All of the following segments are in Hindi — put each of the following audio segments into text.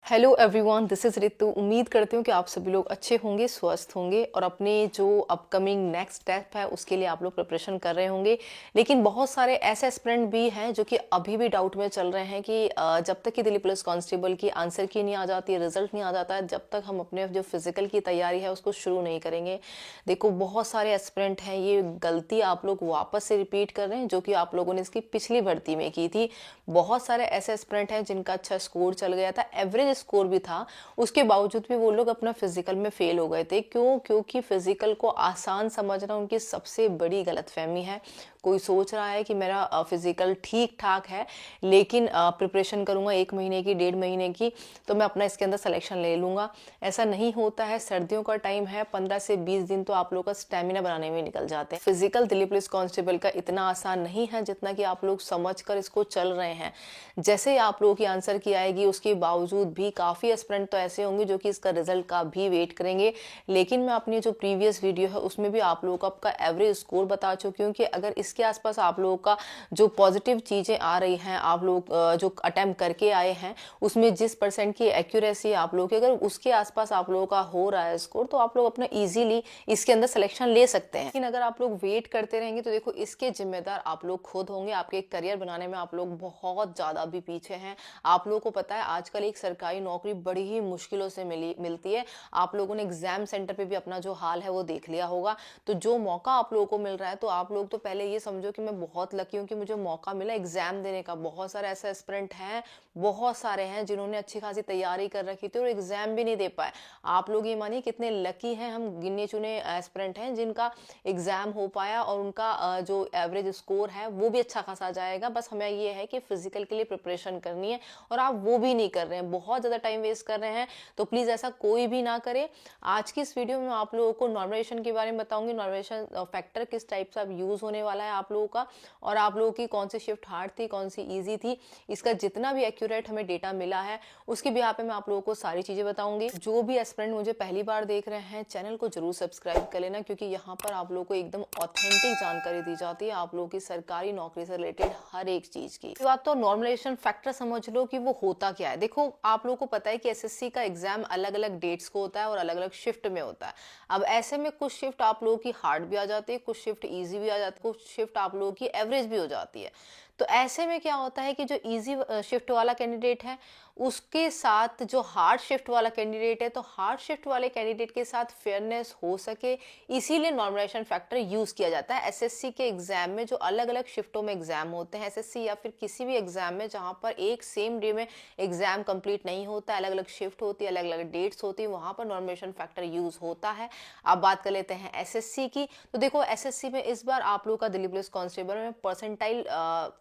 Hello everyone, this is Ritu. उम्मीद करती हूँ कि आप सभी लोग अच्छे होंगे, स्वस्थ होंगे और अपने जो अपकमिंग नेक्स्ट स्टेप है उसके लिए आप लोग प्रिपरेशन कर रहे होंगे। लेकिन बहुत सारे ऐसे एस्पिरेंट भी हैं जो कि अभी भी डाउट में चल रहे हैं कि जब तक कि दिल्ली पुलिस कांस्टेबल की आंसर की नहीं आ जाती, रिजल्ट नहीं आ जाता है, जब तक हम अपने जो फिजिकल की तैयारी है उसको शुरू नहीं करेंगे। देखो, बहुत सारे एस्पिरेंट हैं, ये गलती आप लोग वापस से रिपीट कर रहे हैं जो कि आप लोगों ने इसकी पिछली भर्ती में की थी। बहुत सारे ऐसे एस्पिरेंट हैं जिनका अच्छा स्कोर चल गया था, एवरेज स्कोर भी था, उसके बावजूद भी वो लोग अपना फिजिकल में फेल हो गए थे। क्यों? क्योंकि फिजिकल को आसान समझना उनकी सबसे बड़ी गलतफहमी है। कोई सोच रहा है कि मेरा फिजिकल ठीक ठाक है, लेकिन प्रिपरेशन करूंगा 1 महीने की, 1.5 महीने की, तो मैं अपना इसके अंदर सिलेक्शन ले लूंगा। ऐसा नहीं होता है। सर्दियों का टाइम है, 15 से 20 दिन तो आप लोग का स्टेमिना बनाने में निकल जाते हैं। फिजिकल दिल्ली पुलिस कांस्टेबल का इतना आसान नहीं है जितना कि आप लोग समझ कर इसको चल रहे हैं। जैसे ही आप लोगों की आंसर की आएगी, उसके बावजूद भी काफ़ी एस्पिरेंट तो ऐसे होंगे जो कि इसका रिजल्ट का भी वेट करेंगे। लेकिन मैं अपनी जो प्रीवियस वीडियो है उसमें भी आप लोगों को आपका एवरेज स्कोर बता चुकी हूँ कि अगर इसके आसपास आप लोगों का जो पॉजिटिव चीज़ें आ रही हैं, आप लोग जो अटेम्प्ट करके आए हैं उसमें जिस परसेंट की एक्यूरेसी आप लोगों की, अगर उसके आसपास आप लोगों का हो रहा है स्कोर, तो आप लोग अपना ईजिली इसके अंदर सिलेक्शन ले सकते हैं। लेकिन अगर आप लोग वेट करते रहेंगे तो देखो, इसके जिम्मेदार आप लोग खुद होंगे। आपके करियर बनाने में आप लोग बहुत ज़्यादा अभी पीछे हैं। आप लोगों को पता है आजकल एक सरकारी नौकरी बड़ी ही मुश्किलों से मिलती है। आप लोगों ने एग्जाम सेंटर पे भी अपना जो हाल है वो देख लिया होगा। तो जो मौका आप लोगों को मिल रहा है, तो आप लोग तो पहले ये समझो कि मैं बहुत लकी हूँ कि मुझे मौका मिला एग्जाम देने का। बहुत सारे ऐसे एस्पिरेंट हैं, बहुत सारे हैं जिन्होंने अच्छी खासी तैयारी कर रखी थी और एग्जाम भी नहीं दे पाए। आप लोग ये मानिए कितने लकी हैं। हम गिने चुने एस्पिरेंट हैं जिनका एग्जाम हो पाया और उनका जो एवरेज स्कोर है वो भी अच्छा खासा जाएगा। बस हमें ये है कि फिजिकल के लिए प्रिपरेशन करनी है और आप वो भी नहीं कर रहे हैं, बहुत ज़्यादा टाइम वेस्ट कर रहे हैं। तो प्लीज़ ऐसा कोई भी ना करे। आज की इस वीडियो में आप लोगों को नॉर्मलाइजेशन के बारे में बताऊंगी। नॉर्मलाइजेशन फैक्टर किस टाइप से अब यूज़ होने वाला है आप लोगों का, और आप लोगों की कौन सी शिफ्ट हार्ड थी, कौन सी ईजी थी, इसका जितना भी एक्यूरेट हमें डेटा मिला है उसके बिहार पे मैं आप लोगों को सारी चीज़ें बताऊंगी। जो भी एस्पिरेंट मुझे पहली बार देख रहे हैं, चैनल को जरूर सब्सक्राइब कर लेना, क्योंकि यहाँ पर आप लोगों को एकदम ऑथेंटिक जानकारी दी जाती है आप लोगों की सरकारी नौकरी से रिलेटेड हर एक चीज़ की। तो आप तो नॉर्मलाइजेशन फैक्टर समझ लो कि वो होता क्या है। देखो, आप लोगों को पता है कि एसएससी का एग्जाम अलग अलग डेट्स को होता है और अलग अलग शिफ्ट में होता है। अब ऐसे में कुछ शिफ्ट आप लोगों की हार्ड भी आ जाती है, कुछ शिफ्ट ईजी भी आ जाती है, कुछ शिफ्ट आप लोगों की एवरेज भी हो जाती है। तो ऐसे में क्या होता है कि जो इजी शिफ्ट वाला कैंडिडेट है उसके साथ जो हार्ड शिफ्ट वाला कैंडिडेट है, तो हार्ड शिफ्ट वाले कैंडिडेट के साथ फेयरनेस हो सके, इसीलिए नॉर्मलाइजेशन फैक्टर यूज किया जाता है। एसएससी के एग्जाम में जो अलग अलग शिफ्टों में एग्जाम होते हैं, एसएससी या फिर किसी भी एग्जाम में जहां पर एक सेम डे में एग्जाम कंप्लीट नहीं होता, अलग अलग शिफ्ट होती है, अलग अलग डेट्स होती है, वहां पर नॉर्मलाइजेशन फैक्टर यूज होता है। अब बात कर लेते हैं एसएससी की। तो देखो, एसएससी में इस बार आप लोग का दिल्ली पुलिस कांस्टेबल में परसेंटाइल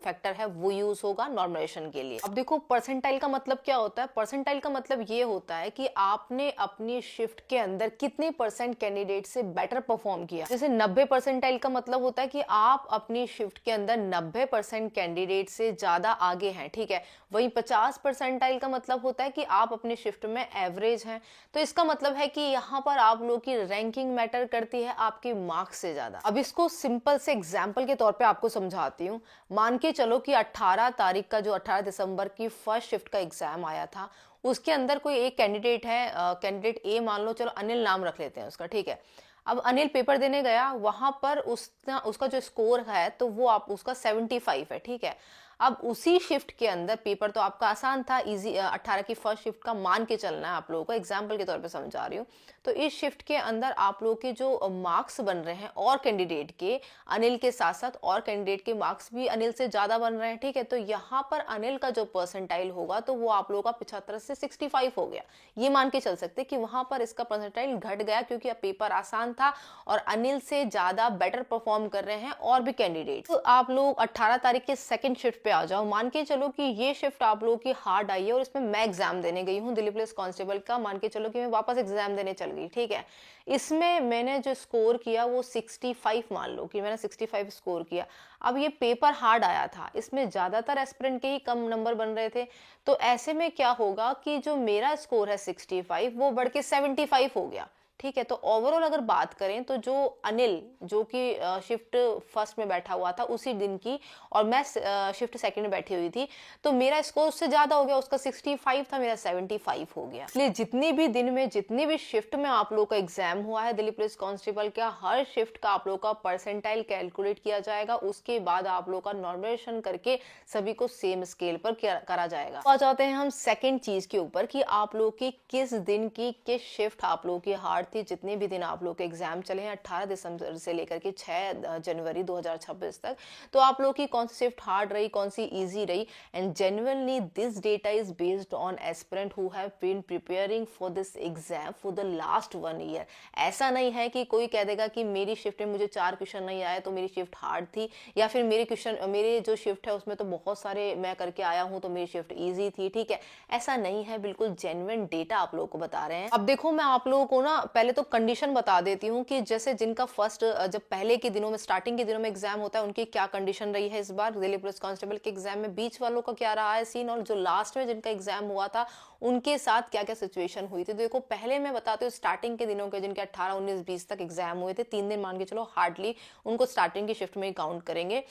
फैक्टर है वो यूज होगा नॉर्मलाइजेशन के लिए। अब देखो, परसेंटाइल का मतलब क्या होता है? परसेंटाइल का मतलब ये होता है कि आपने अपनी शिफ्ट के अंदर कितने परसेंट कैंडिडेट से बेटर परफॉर्म किया। जैसे 90 परसेंटाइल का मतलब होता है कि आप अपनी शिफ्ट के अंदर 90% कैंडिडेट से ज्यादा आगे हैं, ठीक है। वहीं 50 परसेंटाइल का मतलब होता है कि आप अपनी शिफ्ट में एवरेज हैं। तो इसका मतलब है कि यहाँ पर आप लोग की रैंकिंग मैटर करती है आपके मार्क्स से ज्यादा। अब इसको सिंपल से एग्जाम्पल के तौर पर आपको समझाती हूँ। मान के चलो कि 18 तारीख का, जो 18 दिसंबर की फर्स्ट शिफ्ट का एग्जाम आया था, उसके अंदर कोई एक कैंडिडेट है, कैंडिडेट ए मान लो, चलो अनिल नाम रख लेते हैं उसका, ठीक है। अब अनिल पेपर देने गया, वहां पर उसका जो स्कोर है तो वो आप उसका 75 है, ठीक है। अब उसी शिफ्ट के अंदर, पेपर तो आपका आसान था, इजी, 18 की फर्स्ट शिफ्ट का मान के चलना है आप लोगों को, एग्जाम्पल के तौर पे समझा रही हूँ। तो इस शिफ्ट के अंदर आप लोगों के जो मार्क्स बन रहे हैं और कैंडिडेट के, अनिल के साथ साथ और कैंडिडेट के मार्क्स भी अनिल से ज्यादा बन रहे हैं, ठीक है। तो यहाँ पर अनिल का जो परसेंटाइल होगा तो वो आप लोगों का 75 से 65 हो गया। ये मान के चल सकते कि वहां पर इसका परसेंटाइल घट गया, क्योंकि अब पेपर आसान था और अनिल से ज्यादा बेटर परफॉर्म कर रहे हैं और भी कैंडिडेट। तो आप लोग 18 तारीख के सेकंड शिफ्ट पे आ जाओ। मान के चलो कि ये शिफ्ट आप लोगों की हार्ड आई है और इसमें मैं एग्जाम देने गई हूँ दिल्ली पुलिस कांस्टेबल का। मान के चलो कि मैं वापस एग्जाम देने चल गई, ठीक है। इसमें मैंने जो स्कोर किया वो 65, मान लो कि मैंने 65 स्कोर किया। अब ये पेपर हार्ड आया था, इसमें ज्यादातर एस्पिरेंट के ही कम नंबर बन रहे थे। तो ऐसे में क्या होगा कि जो मेरा स्कोर है 65 वो बढ़ के 75 हो गया, ठीक है। तो ओवरऑल अगर बात करें तो जो अनिल जो कि शिफ्ट फर्स्ट में बैठा हुआ था उसी दिन की, और मैं शिफ्ट सेकंड में बैठी हुई थी, तो मेरा स्कोर उससे ज्यादा हो गया, उसका 65 था, मेरा 75 हो गया। इसलिए जितनी भी दिन में जितनी भी शिफ्ट में आप लोग का एग्जाम हुआ है दिल्ली पुलिस कांस्टेबल का, हर शिफ्ट का आप लोग का परसेंटाइल कैलकुलेट किया जाएगा, उसके बाद आप लोग का नॉर्मलाइजेशन करके सभी को सेम स्केल पर करा जाएगा। तो आ जाते हैं हम सेकेंड चीज के ऊपर कि आप लोग की किस दिन की किस शिफ्ट आप लोग की हार्ड थी। जितने भी दिन आप लोग के एग्जाम चले हैं 18 दिसंबर से लेकर के 6 जनवरी 2026 तक, तो आप लोग की कौन सी शिफ्ट हार्ड रही, कौन सी इजी रही। And genuinely this data is based on aspirant who have been preparing for this exam for the last 1 year. ऐसा नहीं है कि कोई कह देगा कि मेरी शिफ्ट में मुझे 4 क्वेश्चन नहीं आए तो मेरी शिफ्ट हार्ड थी, या फिर मेरे जो शिफ्ट है उसमें तो बहुत सारे मैं करके आया हूं तो मेरी शिफ्ट इजी थी। ठीक है, ऐसा नहीं है, बिल्कुल जेन्युइन डेटा आप लोगों को बता रहे हैं। अब देखो मैं आप लोगों को ना पहले तो कंडीशन बता देती हूँ कि जैसे जिनका फर्स्ट जब पहले के दिनों में स्टार्टिंग के दिनों में एग्जाम होता है उनकी क्या कंडीशन रही है इस बार दिल्ली पुलिस कांस्टेबल के एग्जाम में, बीच वालों का क्या रहा है सीन, और जो लास्ट में जिनका एग्जाम हुआ था उनके साथ क्या क्या सिचुएशन हुई थी। देखो पहले मैं बताती हूँ स्टार्टिंग के दिनों के जिनके 18 19 20 तक एग्जाम हुए थे, 3 दिन मान के चलो हार्डली उनको स्टार्टिंग की शिफ्ट में ही काउंट करेंगे।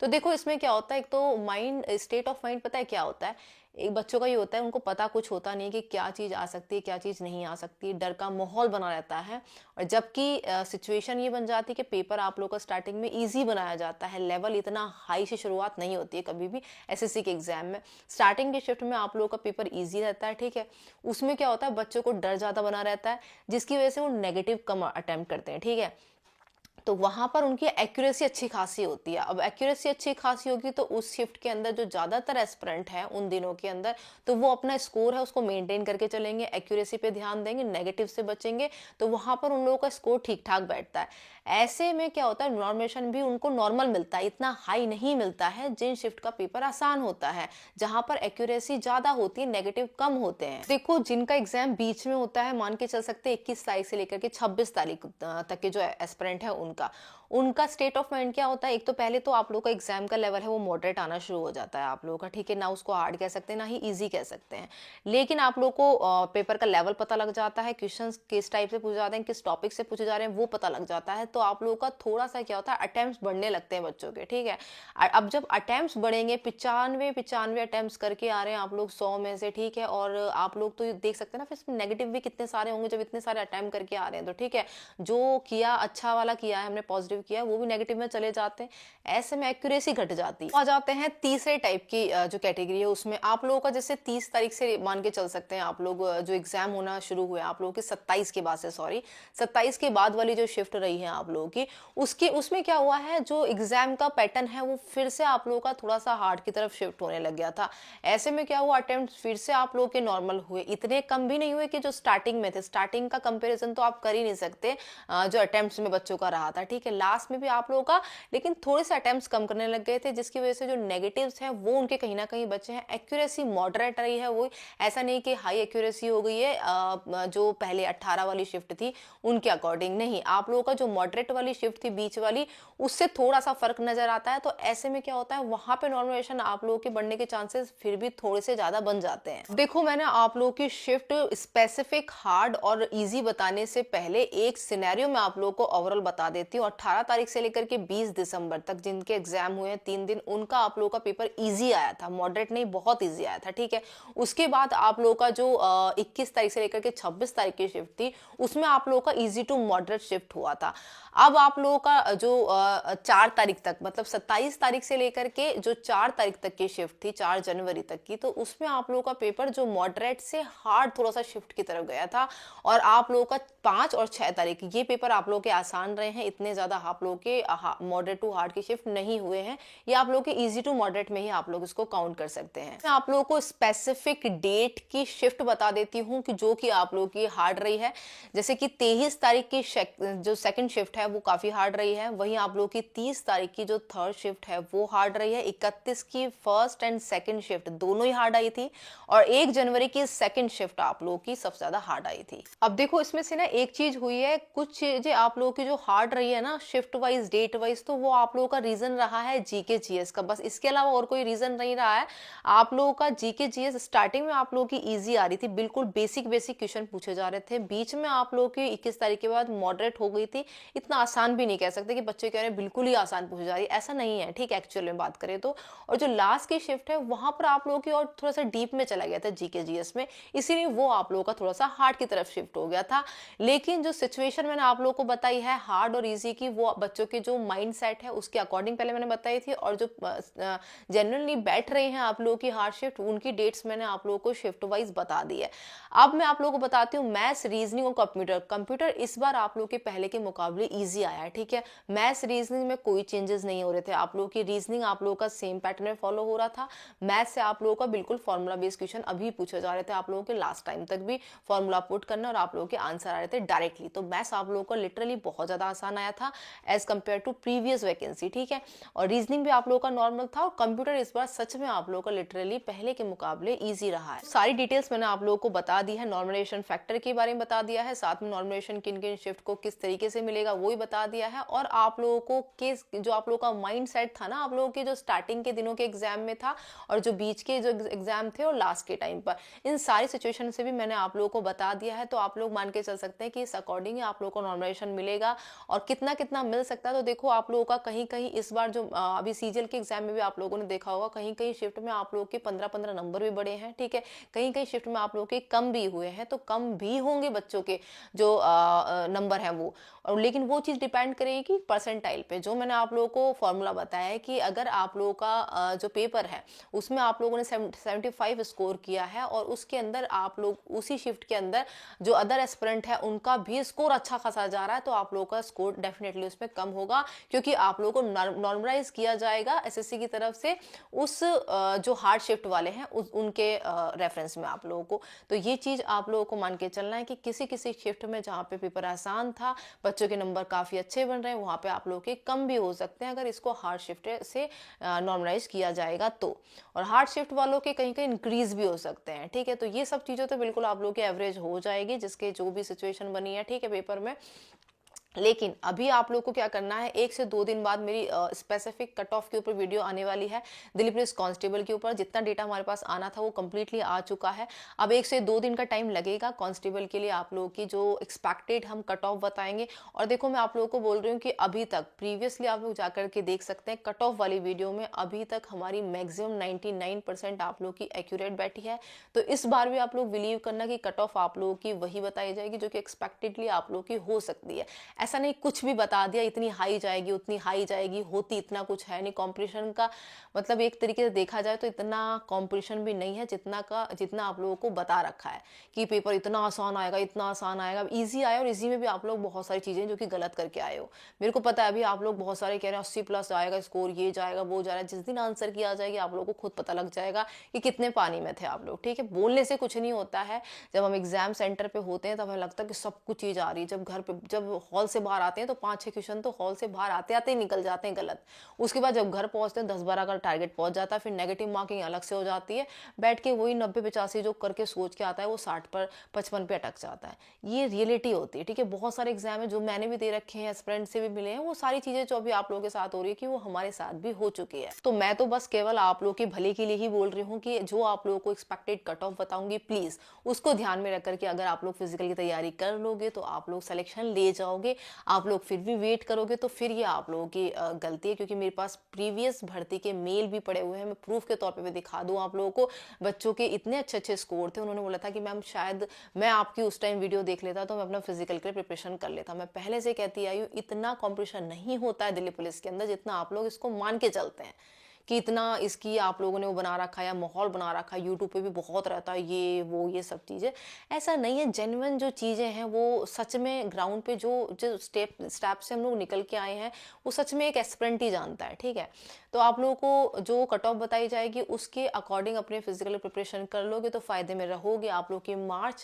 तो देखो इसमें क्या होता है, एक तो माइंड स्टेट ऑफ माइंड पता है क्या होता है, एक बच्चों का ये होता है उनको पता कुछ होता नहीं है कि क्या चीज आ सकती है क्या चीज नहीं आ सकती, डर का माहौल बना रहता है। और जबकि सिचुएशन ये बन जाती है कि पेपर आप लोग का स्टार्टिंग में इजी बनाया जाता है, लेवल इतना हाई से शुरुआत नहीं होती है कभी भी एसएससी के एग्जाम में। स्टार्टिंग की शिफ्ट में आप लोग का पेपर इजी रहता है, ठीक है। उसमें क्या होता है बच्चों को डर ज्यादा बना रहता है जिसकी वजह से वो नेगेटिव कम अटेम्प्ट करते हैं, ठीक है। तो वहां पर उनकी एक्यूरेसी अच्छी खासी होती है। अब एक्यूरेसी अच्छी खासी होगी तो उस शिफ्ट के अंदर जो ज्यादातर एस्पिरेंट है उन दिनों के अंदर, तो वो अपना स्कोर है उसको मेंटेन करके चलेंगे, एक्यूरेसी पे ध्यान देंगे, नेगेटिव से बचेंगे, तो वहां पर उन लोगों का स्कोर ठीक ठाक बैठता है। ऐसे में क्या होता है नॉर्मेशन भी उनको नॉर्मल मिलता है, इतना हाई नहीं मिलता है जिन शिफ्ट का पेपर आसान होता है, जहां पर एक्यूरेसी ज्यादा होती है, नेगेटिव कम होते हैं। देखो जिनका एग्जाम बीच में होता है, मान के चल सकते हैं 21 तारीख से लेकर के 26 तारीख तक के जो एस्पिरेंट है उनका स्टेट ऑफ माइंड क्या होता है। एक तो पहले तो आप लोग का एग्जाम का लेवल है वो मॉडरेट आना शुरू हो जाता है आप लोगों का, ठीक है ना, उसको हार्ड कह सकते हैं ना ही इजी कह सकते हैं, लेकिन आप लोग को पेपर का लेवल पता लग जाता है, क्वेश्चंस किस टाइप से पूछे जाते हैं, किस टॉपिक से पूछे जा रहे हैं वो पता लग जाता है। तो आप लोगों का थोड़ा सा क्या होता है अटेम्प्ट्स बढ़ने लगते हैं बच्चों के, ठीक है। अब जब अटेम्प्ट्स बढ़ेंगे 95 अटेम्प्ट्स करके आ रहे हैं आप लोग 100 में से, ठीक है, और आप लोग तो देख सकते हैं ना फिर नेगेटिव भी कितने सारे होंगे जब इतने सारे अटेम्प्ट करके आ रहे हैं, तो ठीक है जो किया अच्छा वाला किया है हमने पॉजिटिव किया वो भी नेगेटिव में चले जाते हैं, ऐसे में एक्यूरेसी घट जाती है। आ जाते हैं तीसरे टाइप की जो कैटेगरी है, उसमें आप लोगों का जैसे 30 तारीख से मान के चल सकते हैं आप लोग जो एग्जाम होना शुरू हुए आप लोगों के 27 के बाद से, सॉरी 27 के बाद वाली जो शिफ्ट रही है आप लोगों की, उसमें क्या हुआ है जो एग्जाम का पैटर्न है वो फिर से आप लोगों का थोड़ा सा हार्ड की तरफ शिफ्ट होने लग गया था। ऐसे में क्या हुआ अटेम्प्ट फिर से आप लोगों के नॉर्मल हुए, इतने कम भी नहीं हुए कि जो स्टार्टिंग में थे, स्टार्टिंग का कंपेरिजन तो आप कर ही नहीं सकते जो अटेम्प्ट्स में बच्चों का रहा था, ठीक है, लास्ट में भी आप लोगों का, लेकिन थोड़े से अटेम्प्ट्स कम करने लग गए थे जिसकी वजह से जो नेगेटिव्स हैं वो उनके कहीं ना कहीं बचे हैं। एक्यूरेसी मॉडरेट रही है, वो ऐसा नहीं कि हाई एक्यूरेसी हो गई है जो पहले 18 वाली शिफ्ट थी उनके अकॉर्डिंग, नहीं, आप लोगों का जो मॉडरेट वाली शिफ्ट थी बीच वाली उससे थोड़ा सा फर्क नजर आता है। तो ऐसे में क्या होता है वहां पे नॉर्मलाइजेशन आप लोगों के बढ़ने के चांसेस फिर भी थोड़े से ज्यादा बन जाते हैं। देखो मैंने आप लोगों की शिफ्ट स्पेसिफिक हार्ड और इजी बताने से पहले एक सिनेरियो में आप लोगों को ओवरऑल बता देती हूँ। 18 तारीख से लेकर के 20 दिसंबर तक जिनके एग्जाम हुए हैं 3 दिन, उनका आप लोगों का पेपर इजी आया था, मॉडरेट नहीं बहुत इजी आया था, ठीक है। उसके बाद आप लोगों का जो 21 तारीख से लेकर के 26 तारीख की शिफ्ट थी उसमें आप लोगों का इजी टू मॉडरेट शिफ्ट हुआ था। अब आप लोगों का जो 4 तारीख तक मतलब 27 तारीख से लेकर के जो 4 तारीख तक की शिफ्ट थी 4 जनवरी तक की, तो उसमें आप लोगों का पेपर जो मॉडरेट से हार्ड थोड़ा सा शिफ्ट की तरफ गया था, और आप लोगों का 5 और 6 तारीख ये पेपर आप लोगों के आसान रहे हैं, इतने ज्यादा आप लोगों के मॉडरेट टू हार्ड की शिफ्ट नहीं हुए हैं, ये आप लोगों के इजी टू मॉडरेट में ही आप लोग इसको काउंट कर सकते हैं। मैं आप लोगों को स्पेसिफिक डेट की शिफ्ट बता देती हूँ कि जो कि आप लोगों की हार्ड रही है। जैसे कि 23 तारीख की जो सेकंड शिफ्ट है वो काफी हार्ड रही है, वहीं आप लोगों की 30 तारीख की जो थर्ड शिफ्ट है वो हार्ड रही है, 31 की फर्स्ट एंड सेकंड शिफ्ट दोनों ही हार्ड आई थी, और 1 जनवरी की सेकंड शिफ्ट आप लोगों की सबसे ज्यादा हार्ड आई थी। अब देखो इसमें से ना एक चीज हुई है, कुछ चीजें आप लोगों की जो हार्ड रही है ना शिफ्ट वाइज, डेट वाइज, तो वो आप लोगों का रीजन रहा है जीके जीएस का, बस इसके अलावा और कोई रीजन नहीं रहा है। आप लोगों का जीके जीएस स्टार्टिंग में आप लोगों की इजी आ रही थी, बिल्कुल बेसिक बेसिक क्वेश्चन पूछे जा रहे थे, बीच में आप लोगों की 21 तारीख के बाद मॉडरेट हो गई थी। इतना आसान भी नहीं कह सकते कि बच्चे कह रहे हैं बिल्कुल ही आसान पूछे जा रही है, ऐसा नहीं है, ठीक, एक्चुअल में बात करें तो। और जो लास्ट की शिफ्ट है वहां पर आप लोगों की और थोड़ा सा डीप में चला गया था जीके जीएस में, इसीलिए वो आप लोगों का थोड़ा सा हार्ड की तरफ शिफ्ट हो गया था। लेकिन जो सिचुएशन मैंने आप लोगों को बताई है हार्ड और इजी की, वो बच्चों के जो माइंड सेट है उसके अकॉर्डिंग पहले मैंने बताई थी, और जो जनरली बैठ रहे हैं आप लोगों की हार्ड शिफ्ट, उनकी डेट्स मैंने आप लोगों को शिफ्ट वाइज बता दी है। अब मैं आप लोगों को बताती हूँ मैथ्स, रीजनिंग और कंप्यूटर। कंप्यूटर इस बार आप लोगों के पहले के मुकाबले इजी आया है, ठीक है। मैथ्स रीजनिंग में कोई चेंजेस नहीं हो रहे थे, आप लोगों की रीजनिंग आप लोगों का सेम पैटर्न में फॉलो हो रहा था। मैथ्स से आप लोगों का बिल्कुल फॉर्मूला बेस्ड क्वेश्चन अभी पूछे जा रहे थे, आप लोगों के लास्ट टाइम तक भी फॉर्मूला पुट करना और आप लोगों के आंसर आ रहे थे डायरेक्टली। तो मैथ्स आप लोगों को लिटरली बहुत ज्यादा आसान आया था as compare to previous vacancy, ठीक है। और रीजनिंग भी आप लोगों का नॉर्मल था, और कंप्यूटर इस बार सच में आप लोगों का लिटरली पहले के मुकाबले ईजी रहा है। सारी डिटेल्स मैंने आप लोगों को बता दी है, नॉर्मलाइजेशन फैक्टर के बारे में बता दिया है, साथ में नॉर्मलाइजेशन किन किन शिफ्ट को किस तरीके से मिलेगा वो भी बता दिया है, और आप लोगों को जो आप लोगों का माइंड सेट था ना, आप लोगों के जो स्टार्टिंग के दिनों के एग्जाम में था और जो बीच के जो एग्जाम थे और लास्ट के टाइम पर, इन सारी सिचुएशन से भी मैंने आप लोगों को बता दिया है। तो आप लोग मान के चल सकते हैं कि इस अकॉर्डिंग आप लोगों को नॉर्मलाइजेशन मिलेगा, और कितना कितना मिल सकता है तो देखो आप लोगों का कहीं कहीं इस बार जो अभी सीजीएल के एग्जाम में भी आप लोगों ने देखा होगा, कहीं कहीं शिफ्ट में आप लोगों के 15-15 नंबर भी बढ़े हैं, ठीक है। कहीं कहीं शिफ्ट में आप लोगों के कम भी हुए हैं, तो कम भी होंगे बच्चों के जो नंबर है वो, और लेकिन वो चीज डिपेंड करेगी कि परसेंटाइल पे। जो मैंने आप लोगों को फॉर्मूला बताया है कि अगर आप लोगों का जो पेपर है उसमें आप लोगों ने 75 स्कोर किया है, और उसके अंदर आप लोग उसी शिफ्ट के अंदर जो अदर एस्पिरेंट है उनका भी स्कोर अच्छा खासा जा रहा है, तो आप लोगों का स्कोर डेफिनेटली उसमें कम होगा, क्योंकि आप लोगों को नॉर्मलाइज किया जाएगा एसएससी की तरफ से उस जो हार्ड शिफ्ट वाले हैं उनके रेफरेंस में आप लोगों को। तो ये चीज आप लोगों को मान के चलना है कि किसी किसी शिफ्ट में जहाँ पे पेपर आसान था, बच्चों के नंबर काफी अच्छे बन रहे हैं, वहां पे आप लोगों के कम भी हो सकते हैं अगर इसको हार्ड शिफ्ट से नॉर्मलाइज किया जाएगा तो। और हार्ड शिफ्ट वालों के कहीं कहीं इंक्रीज भी हो सकते हैं, ठीक है। तो ये सब चीजें तो बिल्कुल आप लोगों के एवरेज हो जाएगी जिसके जो भी सिचुएशन बनी है, ठीक है, पेपर में। लेकिन अभी आप लोग को क्या करना है, 1 से 2 दिन बाद मेरी स्पेसिफिक कट ऑफ के ऊपर वीडियो आने वाली है, दिल्ली पुलिस कांस्टेबल के ऊपर। जितना डेटा हमारे पास आना था वो कंप्लीटली आ चुका है। अब 1 से 2 दिन का टाइम लगेगा कांस्टेबल के लिए, आप लोगों की जो एक्सपेक्टेड हम कट ऑफ बताएंगे। और देखो मैं आप लोगों को बोल रही हूँ कि अभी तक प्रीवियसली आप लोग जाकर के देख सकते हैं कट ऑफ वाली वीडियो में, अभी तक हमारी मैक्सिमम 99% आप लोग की एक्यूरेट बैठी है। तो इस बार भी आप लोग बिलीव करना कि कट ऑफ आप लोगों की वही बताई जाएगी जो कि एक्सपेक्टेडली आप लोग की हो सकती है। ऐसा नहीं कुछ भी बता दिया इतनी हाई जाएगी उतनी हाई जाएगी, होती इतना कुछ है नहीं। कंपटीशन का मतलब एक तरीके से देखा जाए तो इतना कंपटीशन भी नहीं है जितना आप लोगों को बता रखा है कि पेपर इतना आसान आएगा इतना आसान आएगा। इजी आया, और इजी में भी आप लोग बहुत सारी चीजें जो कि गलत करके आए हो। मेरे को पता है अभी आप लोग बहुत सारे कह रहे हैं 80+ आएगा स्कोर, ये जाएगा वो जाएगा। जिस दिन आंसर की आ जाएगी आप लोगों को खुद पता लग जाएगा कि कितने पानी में थे आप लोग, ठीक है। बोलने से कुछ नहीं होता है। जब हम एग्जाम सेंटर पे होते हैं तब हमें लगता है कि सब कुछ चीज आ रही है, जब घर पे जब हॉल से बाहर आते हैं तो 5-6 क्वेश्चन तो हॉल से बाहर आते आते ही निकल जाते हैं गलत। उसके बाद जब घर पहुंचते हैं 10-12 का टारगेट पहुंच जाता है, फिर नेगेटिव मार्किंग अलग से हो जाती है। बैठ के वही 90-85 जो करके सोच के आता है वो 60 पर 55 पे अटक जाता है। ये रियलिटी होती है, ठीक है। बहुत सारे एग्जाम है जो मैंने भी दे रखे हैं, एस्पिरेंट से भी मिले हैं, वो सारी चीजें जो अभी आप लोगों के साथ हो रही है कि वो हमारे साथ भी हो चुकी है। तो मैं तो बस केवल आप लोगों के भले के लिए ही बोल रही हूँ कि जो आप लोगों को एक्सपेक्टेड कट ऑफ बताऊंगी प्लीज उसको ध्यान में रख करके अगर आप लोग फिजिकल की तैयारी कर लोगे तो आप लोग सिलेक्शन ले जाओगे। आप लोग फिर भी वेट करोगे तो फिर ये आप लोगों की गलती है, क्योंकि मेरे पास प्रीवियस भर्ती के मेल भी पड़े हुए हैं। मैं प्रूफ के तौर पे भी दिखा दूं आप लोगों को। बच्चों के इतने अच्छे अच्छे स्कोर थे, उन्होंने बोला था कि मैम शायद मैं आपकी उस टाइम वीडियो देख लेता तो मैं अपना फिजिकल के लिए प्रिपरेशन कर लेता। मैं पहले से कहती आई हूँ इतना कॉम्पिटिशन नहीं होता है दिल्ली पुलिस के अंदर जितना आप लोग इसको मान के चलते हैं कि इतना इसकी आप लोगों ने वो बना रखा है या माहौल बना रखा है। यूट्यूब पे भी बहुत रहता है ये वो ये सब चीज़ें, ऐसा नहीं है। जेन्युइन जो चीज़ें हैं वो सच में ग्राउंड पे जो स्टेप से हम लोग निकल के आए हैं वो सच में एक एस्पिरेंट ही जानता है, ठीक है। तो आप लोगों को जो कट ऑफ बताई जाएगी उसके अकॉर्डिंग अपने फिजिकल प्रिपरेशन कर लोगे तो फायदे में रहोगे। आप लोग की मार्च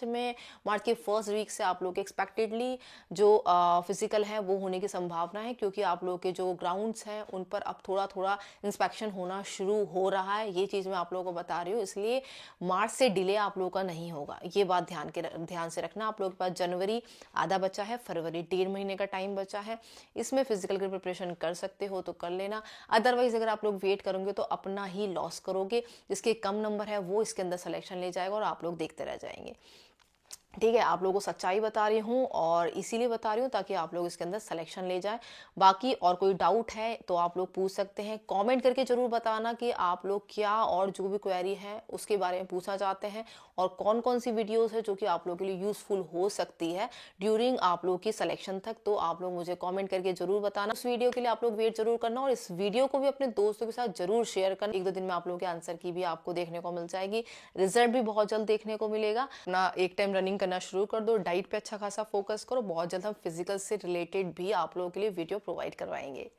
के फर्स्ट वीक से आप लोग के एक्सपेक्टेडली जो फिजिकल है वो होने की संभावना है, क्योंकि आप लोग के जो ग्राउंड्स हैं उन पर अब थोड़ा थोड़ा इंस्पेक्शन होना शुरू हो रहा है, ये चीज़ मैं आप लोगों को बता रही हूँ, इसलिए मार्च से डिले आप लोगों का नहीं होगा। ये बात ध्यान से रखना। आप लोगों के पास जनवरी आधा बचा है, फरवरी 1.5 महीने का टाइम बचा है, इसमें फिजिकल की प्रिपरेशन कर सकते हो तो कर लेना। अदरवाइज अगर आप लोग वेट करोगे तो अपना ही लॉस करोगे। जिसके कम नंबर है वो इसके अंदर सिलेक्शन ले जाएगा और आप लोग देखते रह जाएंगे। ठीक है, आप लोगों को सच्चाई बता रही हूँ और इसीलिए बता रही हूँ ताकि आप लोग इसके अंदर सिलेक्शन ले जाएं। बाकी और कोई डाउट है तो आप लोग पूछ सकते हैं, कमेंट करके जरूर बताना कि आप लोग क्या और जो भी क्वेरी है उसके बारे में पूछना चाहते हैं और कौन कौन सी वीडियोस है जो कि आप लोगों के लिए यूजफुल हो सकती है ड्यूरिंग आप लोग की सिलेक्शन तक। तो आप लोग मुझे कॉमेंट करके जरूर बताना। इस वीडियो के लिए आप लोग वेट जरूर करना और इस वीडियो को भी अपने दोस्तों के साथ जरूर शेयर करना। 1-2 दिन में आप लोगों के आंसर की भी आपको देखने को मिल जाएगी, रिजल्ट भी बहुत जल्द देखने को मिलेगा। अपना एक टाइम रनिंग करना शुरू कर दो, डाइट पे अच्छा खासा फोकस करो। बहुत जल्द हम फिजिकल से रिलेटेड भी आप लोगों के लिए वीडियो प्रोवाइड करवाएंगे।